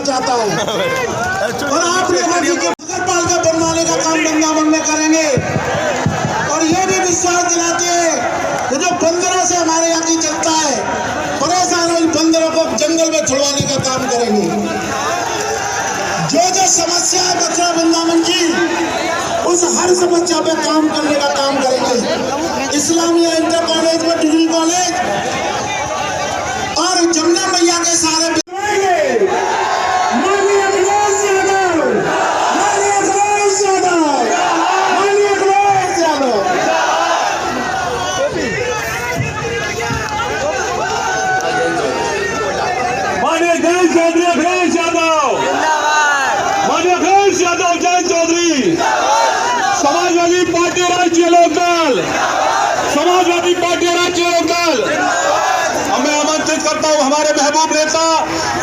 चाहता है। और आप लोगों की नगरपाल का बनवाने का काम वृंदावन में करेंगे। और ये भी विश्वास दिलाते हैं कि जो बंदरों से हमारे यहाँ की जनता है परेशान हुई, बंदरों को जंगल में छुड़वाने का काम करेंगे। जो जो समस्या है मथुरा वृंदावन की, उस हर समस्या पे काम करने का काम करेंगे। इस्लामिया इंटर कॉलेज में डिग्री कॉलेज और जमुना मैया के सारे समाजवादी पार्टी राज्य लोकल, समाजवादी पार्टी राज्य लोकल। मैं आमंत्रित करता हूं हमारे महबूब नेता,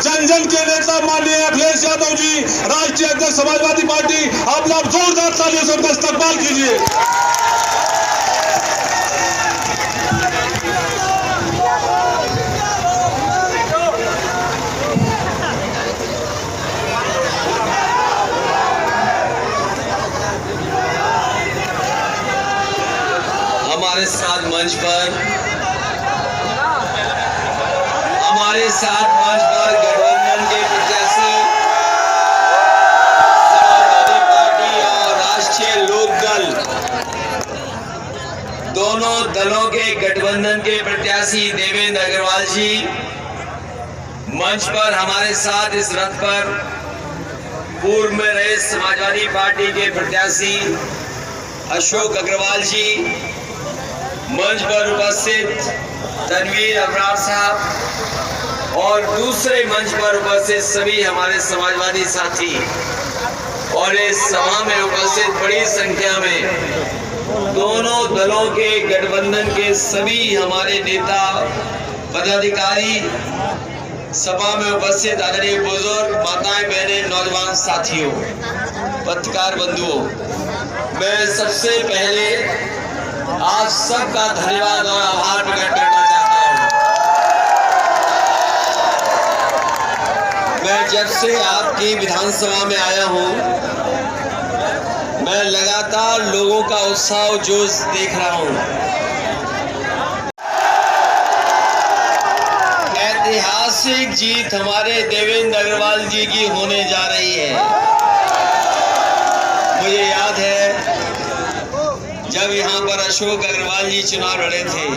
जन जन के नेता माननीय अखिलेश यादव जी, राष्ट्रीय अध्यक्ष समाजवादी पार्टी। आप लोग जोरदार तालियों से उनका इस्तकबाल कीजिए। हमारे साथ मंच पर गठबंधन के प्रत्याशी समाजवादी पार्टी और राष्ट्रीय लोक दल, दोनों दलों के गठबंधन के प्रत्याशी देवेंद्र अग्रवाल जी मंच पर हमारे साथ इस रथ पर पूर्व में रहे समाजवादी पार्टी के प्रत्याशी अशोक अग्रवाल जी, मंच पर उपस्थित तनवीर अबरार साहब और दूसरे मंच पर उपस्थित सभी हमारे समाजवादी साथी और इस सभा में उपस्थित बड़ी संख्या में दोनों दलों के गठबंधन के सभी हमारे नेता पदाधिकारी, सभा में उपस्थित आदरणीय बुजुर्ग, माताएं, बहनें, नौजवान साथियों, पत्रकार बंधुओं, मैं सबसे पहले आप सबका धन्यवाद और आभार प्रकट करना चाहता हूं। मैं जब से आपकी विधानसभा में आया हूं, मैं लगातार लोगों का उत्साह जोश देख रहा हूं। ऐतिहासिक जीत हमारे देवेंद्र अग्रवाल जी की होने जा रही है। मुझे याद है जब यहाँ पर अशोक अग्रवाल जी चुनाव लड़े थे,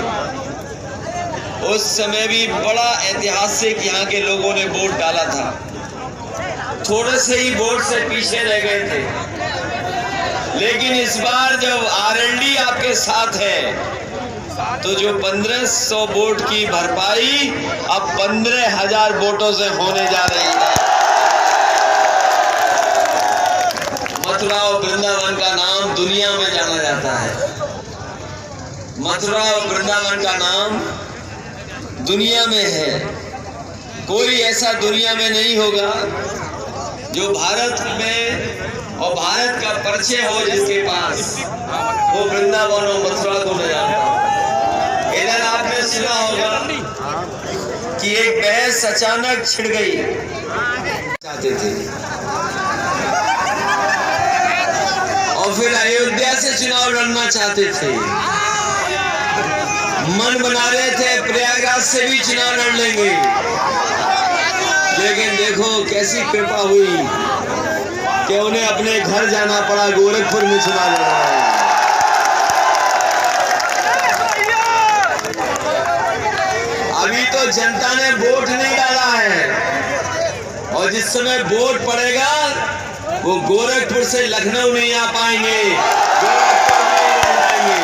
उस समय भी बड़ा ऐतिहासिक यहाँ के लोगों ने वोट डाला था। थोड़े से ही वोट से पीछे रह गए थे, लेकिन इस बार जब आरएलडी आपके साथ है तो जो 1500 वोट की भरपाई अब 15,000 वोटों से होने जा रही है। मथुरा और वृंदावन का नाम दुनिया में जाना जाता है। मथुरा और वृंदावन का नाम दुनिया में है। कोई ऐसा दुनिया में नहीं होगा जो भारत में और भारत का परिचय हो जिसके पास वो वृंदावन और मथुरा को न जानता। इधर आपने सुना होगा कि एक बहस अचानक छिड़ गई, चाहते थे, और फिर अयोध्या से चुनाव लड़ना चाहते थे, मन बना रहे थे प्रयागराज से भी चुनाव लड़ लेंगे। लेकिन देखो कैसी कृपा हुई कि उन्हें अपने घर जाना पड़ा, गोरखपुर में चुनाव लड़ना है। अभी तो जनता ने वोट नहीं डाला है, और जिस समय वोट पड़ेगा वो गोरखपुर से लखनऊ नहीं आ पाएंगे, गोरखपुर में रह जाएंगे।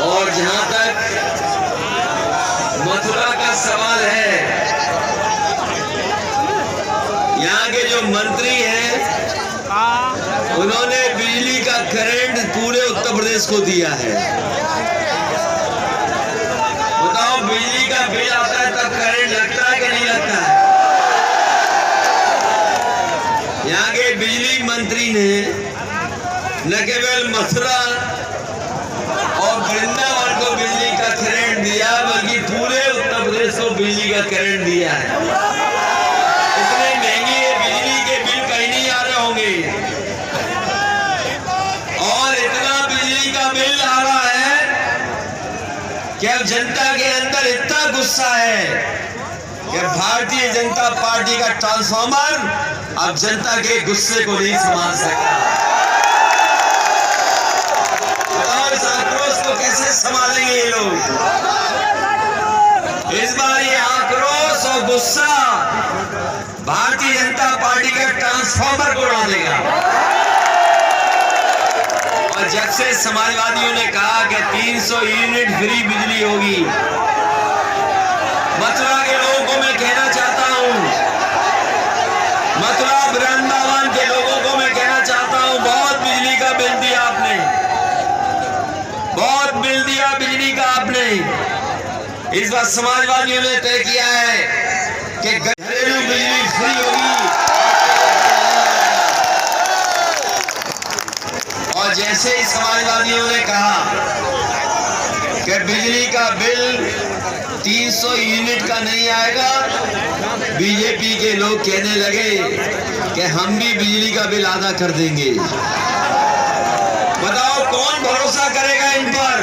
और जहां तक मथुरा का सवाल है, यहाँ के जो मंत्री हैं उन्होंने बिजली का करंट पूरे उत्तर प्रदेश को दिया है। बताओ, बिजली का बिल आता है तब करंट लगता है कि नहीं लगता है? यहाँ के बिजली मंत्री ने न केवल मथुरा और वृंदावन को बिजली का करंट बिजली का करंट दिया है। इतने महंगे बिजली के बिल कहीं नहीं आ रहे होंगे, और इतना बिजली का बिल आ रहा है कि अब जनता के अंदर इतना गुस्सा है कि भारतीय जनता पार्टी का ट्रांसफार्मर अब जनता के गुस्से को नहीं संभाल सकता। बताओ इस आक्रोश को कैसे संभालेंगे ये लोग। इस बार ये आक्रोश और गुस्सा भारतीय जनता पार्टी के ट्रांसफार्मर को उड़ा देगा। और जब से समाजवादियों ने कहा कि 300 यूनिट फ्री बिजली होगी, मथुरा के लोगों को मैं कहना चाहता हूं, मथुरा वृंदावन के लोगों को मैं कहना चाहता हूं, बहुत बिजली का बिल दिया आपने, बहुत बिल दिया बिजली का आपने। इस बार समाजवादियों ने तय किया है कि घरेलू बिजली फ्री होगी। और जैसे ही समाजवादियों ने कहा कि बिजली का बिल 300 यूनिट का नहीं आएगा, बीजेपी के लोग कहने लगे कि हम भी बिजली का बिल आधा कर देंगे। बताओ कौन भरोसा करेगा इन पर।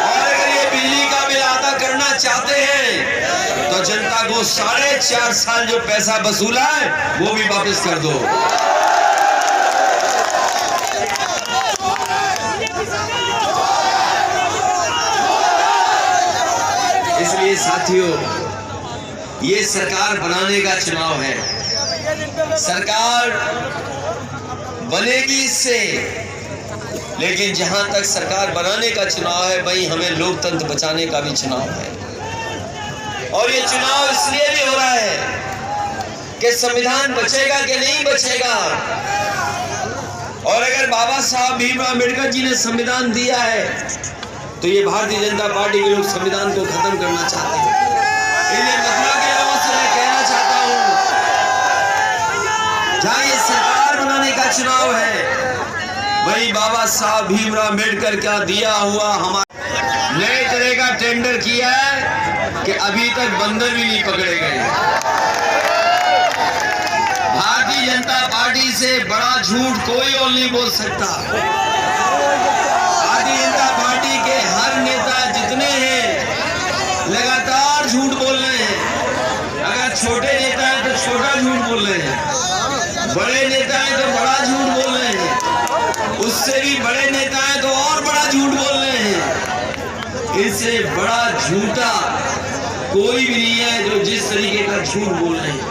और अगर ये बिजली का बिल आधा करना चाहते हैं तो जनता को 4.5 साल जो पैसा वसूला है वो भी वापस कर दो। इसलिए साथियों, ये सरकार बनाने का चुनाव है। सरकार बनेगी इससे, लेकिन जहां तक सरकार बनाने का चुनाव है वहीं हमें लोकतंत्र बचाने का भी चुनाव है। और ये चुनाव इसलिए भी हो रहा है कि संविधान बचेगा कि नहीं बचेगा। और अगर बाबा साहब भीमराव अम्बेडकर जी ने संविधान दिया है तो ये भारतीय जनता पार्टी के लोग संविधान को खत्म करना चाहते हैं। इसलिए मथुरा के लोगों से मैं कहना चाहता हूं, जहां ये सरकार बनाने का चुनाव है वही बाबा साहब भीमराव अम्बेडकर का दिया हुआ हमारे नए तरह का टेंडर किया है कि अभी तक बंदर भी नहीं पकड़े गए। भारतीय जनता पार्टी से बड़ा झूठ कोई और नहीं बोल सकता। भारतीय जनता पार्टी के हर नेता जितने हैं लगातार झूठ बोल रहे हैं। अगर छोटे नेता हैं तो छोटा झूठ बोल रहे हैं, बड़े नेता हैं तो बड़ा झूठ बोल रहे हैं, उससे भी बड़े नेता हैं तो और बड़ा झूठ बोल रहे हैं। इससे बड़ा झूठा कोई भी नहीं है जो जिस तरीके का झूठ बोल रहे हैं।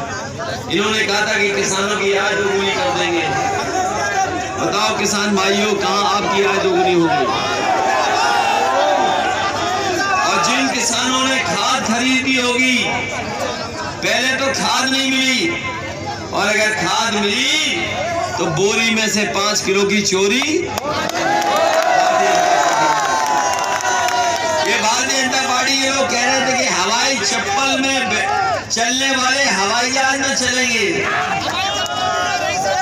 इन्होंने कहा था कि किसानों की आय दोगुनी कर देंगे। बताओ किसान भाइयों, कहां आपकी आय दोगुनी होगी। और जिन किसानों ने खाद खरीदी होगी, पहले तो खाद नहीं मिली, और अगर खाद मिली तो बोरी में से 5 किलो की चोरी। ये भारतीय जनता पार्टी के लोग कह रहे थे कि हवाई चप्पल में चलने वाले हवाई जहाज में चलेंगे।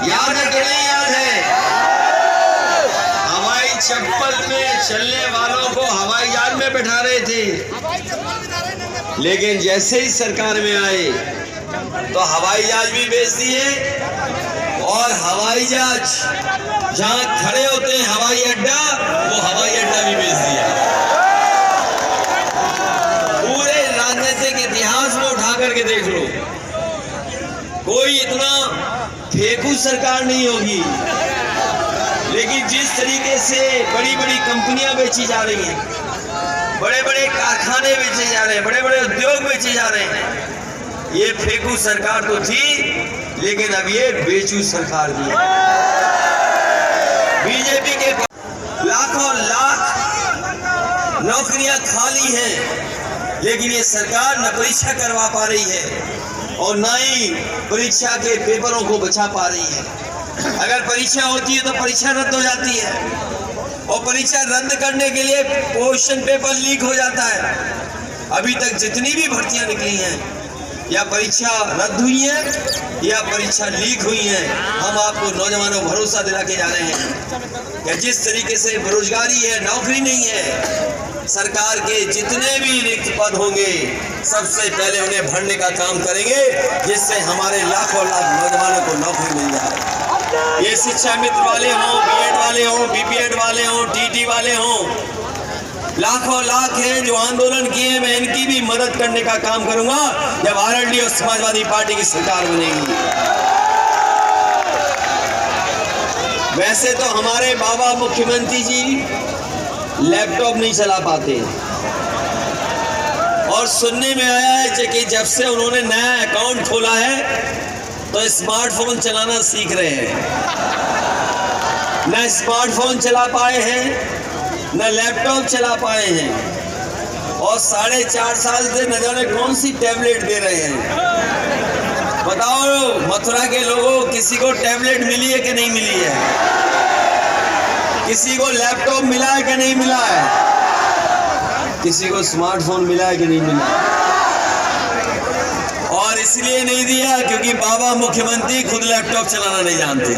याद है कि नहीं याद है? हवाई चप्पल में चलने वालों को हवाई जहाज में बैठा रहे थे, लेकिन जैसे ही सरकार में आए तो हवाई जहाज भी बेच दिए, और हवाई जहाज जहां खड़े होते हैं हवाई अड्डा, वो हवाई अड्डा भी बेच दिया। पूरे राजनीतिक इतिहास में उठा करके देख लो, कोई इतना फेंकू सरकार नहीं होगी। लेकिन जिस तरीके से बड़ी बड़ी कंपनियां बेची जा रही हैं, बड़े बड़े कारखाने बेचे जा रहे हैं, बड़े बड़े उद्योग बेचे जा रहे हैं, ये फेंकू सरकार तो थी, लेकिन अब ये बेचू सरकार भी है। बीजेपी के लाखों लाख नौकरियां खाली हैं, लेकिन ये सरकार न परीक्षा करवा पा रही है और न ही परीक्षा के पेपरों को बचा पा रही है। अगर परीक्षा होती है तो परीक्षा रद्द हो जाती है, और परीक्षा रद्द करने के लिए क्वेश्चन पेपर लीक हो जाता है। अभी तक जितनी भी भर्तियां निकली हैं या परीक्षा रद्द हुई है या परीक्षा लीक हुई है, हम आपको नौजवानों भरोसा दिला के जा रहे हैं कि जिस तरीके से बेरोजगारी है, नौकरी नहीं है, सरकार के जितने भी रिक्त पद होंगे सबसे पहले उन्हें भरने का काम करेंगे, जिससे हमारे लाखों लाख नौजवानों को नौकरी मिल जाए। ये शिक्षा मित्र वाले हों, बीएड वाले हों, बीपीएड वाले हों, टीटी वाले हों, लाखों लाख हैं जो आंदोलन किए। मैं इनकी भी मदद करने का काम करूंगा जब आरएलडी और समाजवादी पार्टी की सरकार बनेगी। वैसे तो हमारे बाबा मुख्यमंत्री जी लैपटॉप नहीं चला पाते और सुनने में आया है कि जब से उन्होंने नया अकाउंट खोला है तो स्मार्टफोन चलाना सीख रहे हैं। न स्मार्टफोन चला पाए हैं, न लैपटॉप चला पाए हैं और 4.5 साल से न जाने कौन सी टैबलेट दे रहे हैं। बताओ मथुरा के लोगों, किसी को टैबलेट मिली है कि नहीं मिली है? किसी को लैपटॉप मिला है कि नहीं मिला है? किसी को स्मार्टफोन मिला है कि नहीं मिला? और इसलिए नहीं दिया क्योंकि बाबा मुख्यमंत्री खुद लैपटॉप चलाना नहीं जानते।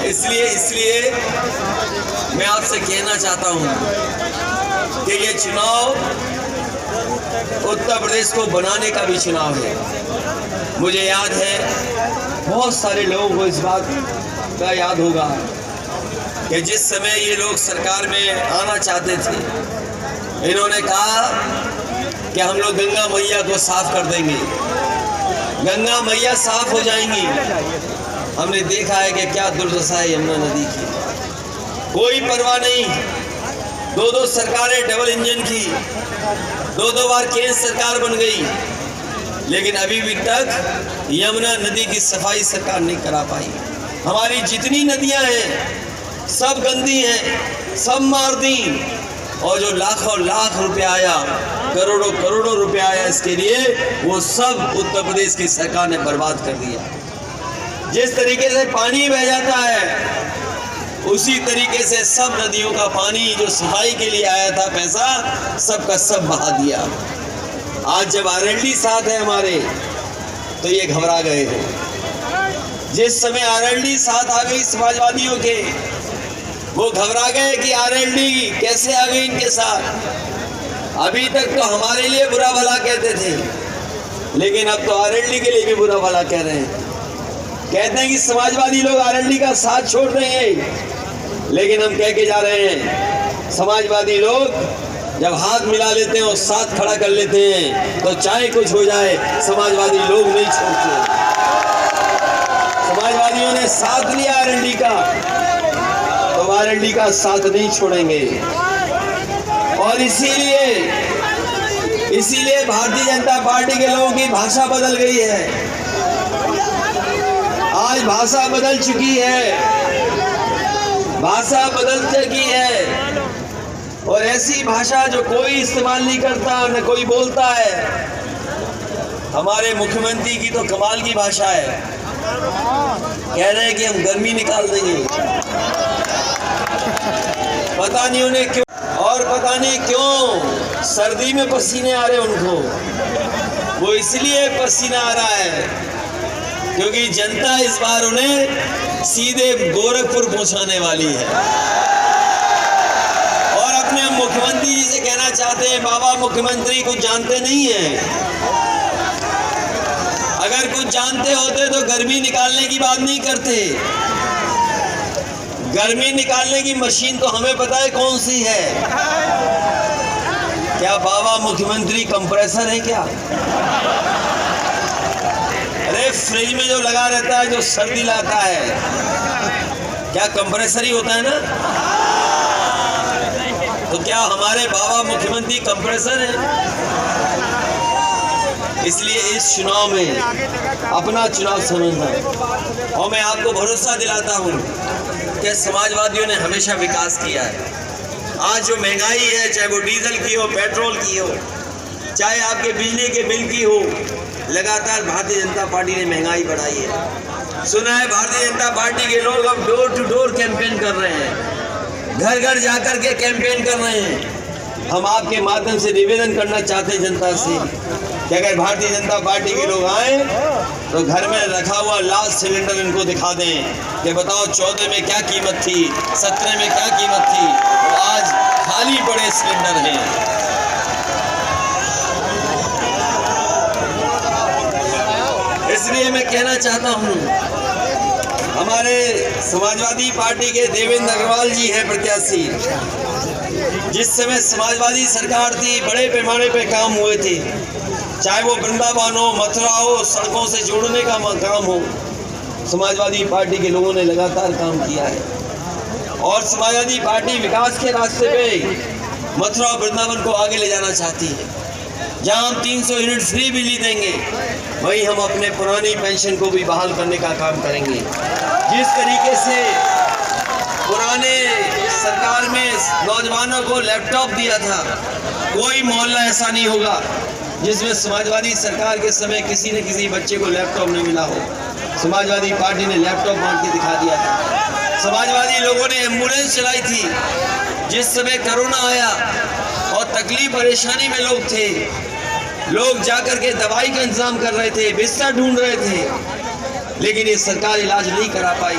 इसलिए मैं आपसे कहना चाहता हूं कि ये चुनाव उत्तर प्रदेश को बनाने का भी चुनाव है। मुझे याद है, बहुत सारे लोगों को इस बात का याद होगा कि जिस समय ये लोग सरकार में आना चाहते थे, इन्होंने कहा कि हम लोग गंगा मैया को साफ कर देंगे, गंगा मैया साफ हो जाएंगी। हमने देखा है कि क्या दुर्दशा है यमुना नदी की। कोई परवाह नहीं, 2 सरकारें डबल इंजन की, 2 बार केंद्र सरकार बन गई, लेकिन अभी भी तक यमुना नदी की सफाई सरकार नहीं करा पाई। हमारी जितनी नदियां हैं सब गंदी हैं, सब मार दी, और जो लाखों लाख रुपया आया, करोड़ों करोड़ों रुपया आया इसके लिए, वो सब उत्तर प्रदेश की सरकार ने बर्बाद कर दिया। जिस तरीके से पानी बह जाता है उसी तरीके से सब नदियों का पानी जो सफाई के लिए आया था पैसा, सबका सब बहा दिया। आज जब आरएलडी साथ है हमारे तो ये घबरा गए हैं। जिस समय आरएलडी साथ आ गई समाजवादियों के, वो घबरा गए कि आरएलडी कैसे आ गई इनके साथ। अभी तक तो हमारे लिए बुरा भला कहते थे, लेकिन अब तो आरएलडी के लिए भी बुरा भला कह रहे हैं। कहते हैं कि समाजवादी लोग आरएलडी का साथ छोड़ देंगे, लेकिन हम कह के जा रहे हैं, समाजवादी लोग जब हाथ मिला लेते हैं और साथ खड़ा कर लेते हैं तो चाहे कुछ हो जाए, समाजवादी लोग नहीं छोड़ते। समाजवादियों ने साथ लिया आरएलडी का, तो आरएलडी का साथ नहीं छोड़ेंगे। और इसीलिए भारतीय जनता पार्टी के लोगों की भाषा बदल गई है। आज भाषा बदल चुकी है, भाषा बदल चुकी है, और ऐसी भाषा जो कोई इस्तेमाल नहीं करता, न कोई बोलता है। हमारे मुख्यमंत्री की तो कमाल की भाषा है, कह रहे हैं कि हम गर्मी निकाल देंगे। पता नहीं उन्हें क्यों, और पता नहीं क्यों सर्दी में पसीने आ रहे उनको। वो इसलिए पसीना आ रहा है क्योंकि जनता इस बार उन्हें सीधे गोरखपुर पहुंचाने वाली है। और अपने मुख्यमंत्री जी से कहना चाहते हैं, बाबा मुख्यमंत्री कुछ जानते नहीं हैं। अगर कुछ जानते होते तो गर्मी निकालने की बात नहीं करते। गर्मी निकालने की मशीन तो हमें पता है कौन सी है। क्या बाबा मुख्यमंत्री कंप्रेसर है क्या? अरे फ्रिज में जो लगा रहता है, जो सर्दी लाता है, क्या कंप्रेसर ही होता है ना? तो क्या हमारे बाबा मुख्यमंत्री कंप्रेसर है? इसलिए इस चुनाव में अपना चुनाव समझना। और मैं आपको भरोसा दिलाता हूं कि समाजवादियों ने हमेशा विकास किया है। आज जो महंगाई है, चाहे वो डीजल की हो, पेट्रोल की हो, चाहे आपके बिजली के बिल की हो, लगातार भारतीय जनता पार्टी ने महंगाई बढ़ाई है। सुना है भारतीय जनता पार्टी के लोग अब डोर टू डोर कैंपेन कर रहे हैं, घर घर जाकर के कैंपेन कर रहे हैं। हम आपके माध्यम से निवेदन करना चाहते हैं जनता से कि अगर भारतीय जनता पार्टी के लोग आए तो घर में रखा हुआ लास्ट सिलेंडर इनको दिखा दें कि बताओ 14 में क्या कीमत थी, 17 में क्या कीमत थी, तो आज खाली पड़े सिलेंडर हैं। इसलिए मैं कहना चाहता हूँ, हमारे समाजवादी पार्टी के देवेंद्र अग्रवाल जी हैं प्रत्याशी। जिस समय समाजवादी सरकार थी बड़े पैमाने पे काम हुए थे, चाहे वो वृंदावन हो, मथुरा हो, सड़कों से जोड़ने का काम हो, समाजवादी पार्टी के लोगों ने लगातार काम किया है। और समाजवादी पार्टी विकास के रास्ते पे मथुरा और वृंदावन को आगे ले जाना चाहती है। जहां हम 300 यूनिट फ्री बिजली देंगे, वहीं हम अपने पुरानी पेंशन को भी बहाल करने का काम करेंगे। जिस तरीके से पुराने सरकार में नौजवानों को लैपटॉप दिया था, कोई मोहल्ला ऐसा नहीं होगा जिसमें समाजवादी सरकार के समय किसी न किसी बच्चे को लैपटॉप नहीं मिला हो। समाजवादी पार्टी ने लैपटॉप बांट के दिखा दिया था। समाजवादी लोगों ने एम्बुलेंस चलाई थी। जिस समय कोरोना आया और तकलीफ परेशानी में लोग थे, लोग जाकर के दवाई का इंतजाम कर रहे थे, बिस्तर ढूंढ रहे थे, लेकिन ये सरकार इलाज नहीं करा पाई।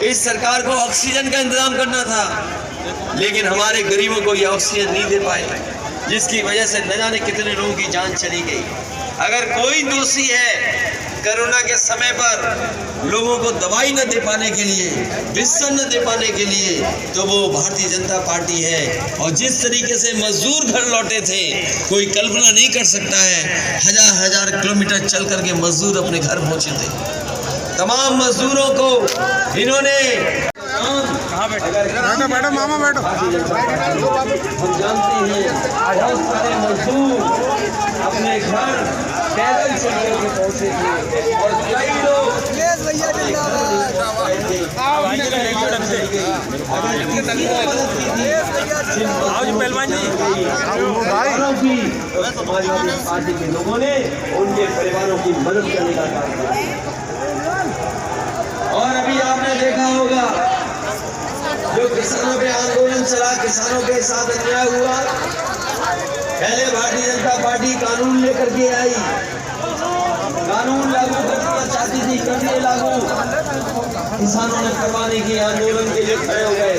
इस सरकार को ऑक्सीजन का इंतजाम करना था, लेकिन हमारे गरीबों को ये ऑक्सीजन नहीं दे पाए, जिसकी वजह से न जाने कितने लोगों की जान चली गई। अगर कोई दोषी है कोरोना के समय पर लोगों को दवाई न दे पाने के लिए, बिस्तर न दे पाने के लिए, तो वो भारतीय जनता पार्टी है। और जिस तरीके से मजदूर घर लौटे थे, कोई कल्पना नहीं कर सकता है। हजार हजार किलोमीटर चल करके मजदूर अपने घर पहुंचे थे। तमाम मजदूरों को इन्होंने बैठो मामा बैठो। हम जानते हैं बहुत सारे मजदूर अपने घर पैदल चल के पहुंचे थे और कई लोग समाजवादी पार्टी के लोगों ने उनके परिवारों की मदद करने का काम किया। और अभी आपने देखा होगा जो किसानों पे आंदोलन चला, किसानों के साथ अन्याय हुआ, पहले भारतीय जनता पार्टी कानून लेकर के आई, कानून लागू करना चाहती थी, कर दिए लागू। किसानों ने करवाने की आंदोलन के लिए खड़े हो गए,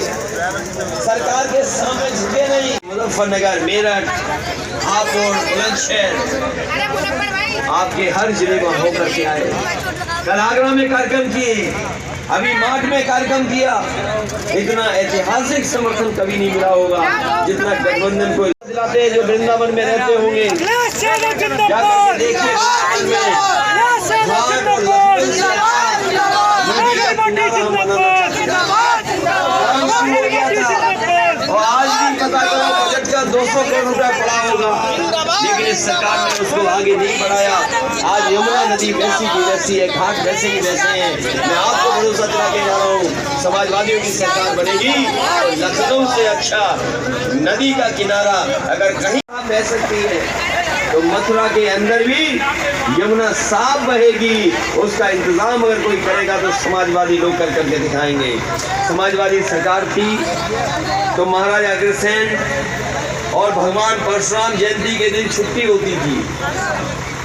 सरकार के सामने झुके नहीं। मुजफ्फरनगर, मेरठ, हापुड़, बुलंदशहर, आपके हर जिले में होकर के आए। कल आगरा में कार्यक्रम किए, अभी मार्च में कार्यक्रम किया। इतना ऐतिहासिक समर्थन कभी नहीं मिला होगा जितना गठबंधन को दिलाते हैं जो वृंदावन में रहते होंगे। और आज भी पता करो बजट का 200 करोड़ रुपया पड़ा होगा, लेकिन इस सरकार ने उसको आगे नहीं बढ़ाया। आज यमुना नदी वैसी की वैसी है, घाट वैसे की वैसे हैं। मैं आपको भरोसा दिला के जा रहा हूँ, समाजवादियों की सरकार बनेगी तो लखनऊ से अच्छा नदी का किनारा अगर कहीं बह सकती है तो मथुरा के अंदर भी यमुना साफ बहेगी। उसका इंतजाम अगर कोई करेगा तो समाजवादी लोग कर करके दिखाएंगे। समाजवादी सरकार थी तो महाराजा अग्रसेन और भगवान परशुराम जयंती के दिन छुट्टी होती थी।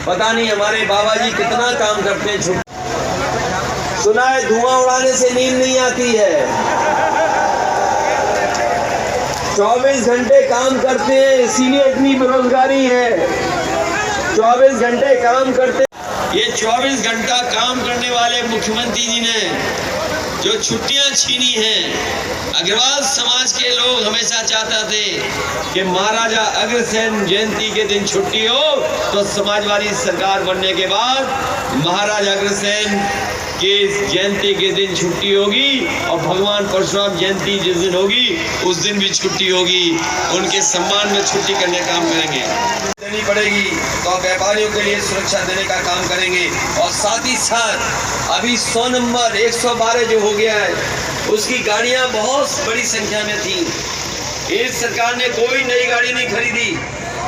पता नहीं हमारे बाबा जी कितना काम करते हैं छुट्टी। सुना है धुआं उड़ाने से नींद नहीं आती है। 24 घंटे काम करते हैं, इसीलिए इतनी बेरोजगारी है। 24 घंटे काम करते, ये 24 घंटा काम करने वाले मुख्यमंत्री जी ने जो छुट्टियां छीनी हैं। अग्रवाल समाज के लोग हमेशा चाहते थे कि महाराजा अग्रसेन जयंती के दिन छुट्टी हो, तो समाजवादी सरकार बनने के बाद महाराजा अग्रसेन की जयंती के दिन छुट्टी होगी और भगवान परशुराम जयंती जिस दिन होगी उस दिन भी छुट्टी होगी। उनके सम्मान में छुट्टी करने का काम करेंगे। देनी पड़ेगी तो व्यापारियों के लिए सुरक्षा देने का काम करेंगे। और साथ ही साथ अभी 100 नंबर 112 जो हो गया है, उसकी गाड़ियां बहुत बड़ी संख्या में थी। इस सरकार ने कोई नई गाड़ी नहीं खरीदी।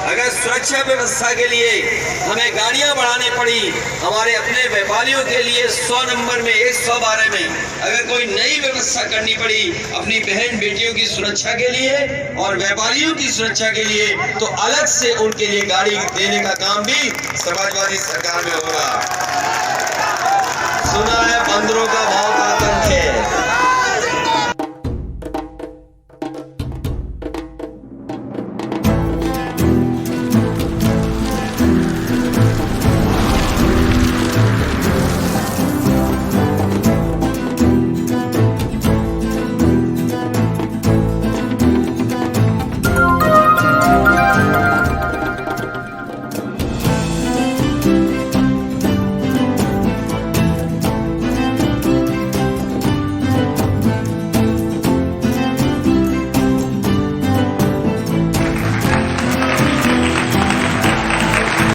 अगर सुरक्षा व्यवस्था के लिए हमें गाड़ियां बढ़ानी पड़ी, हमारे अपने व्यापारियों के लिए 100 नंबर में 112 में अगर कोई नई व्यवस्था करनी पड़ी अपनी बहन बेटियों की सुरक्षा के लिए और व्यापारियों की सुरक्षा के लिए, तो अलग से उनके लिए गाड़ी देने का काम भी समाजवादी सरकार में होगा। सुना है बंदरों का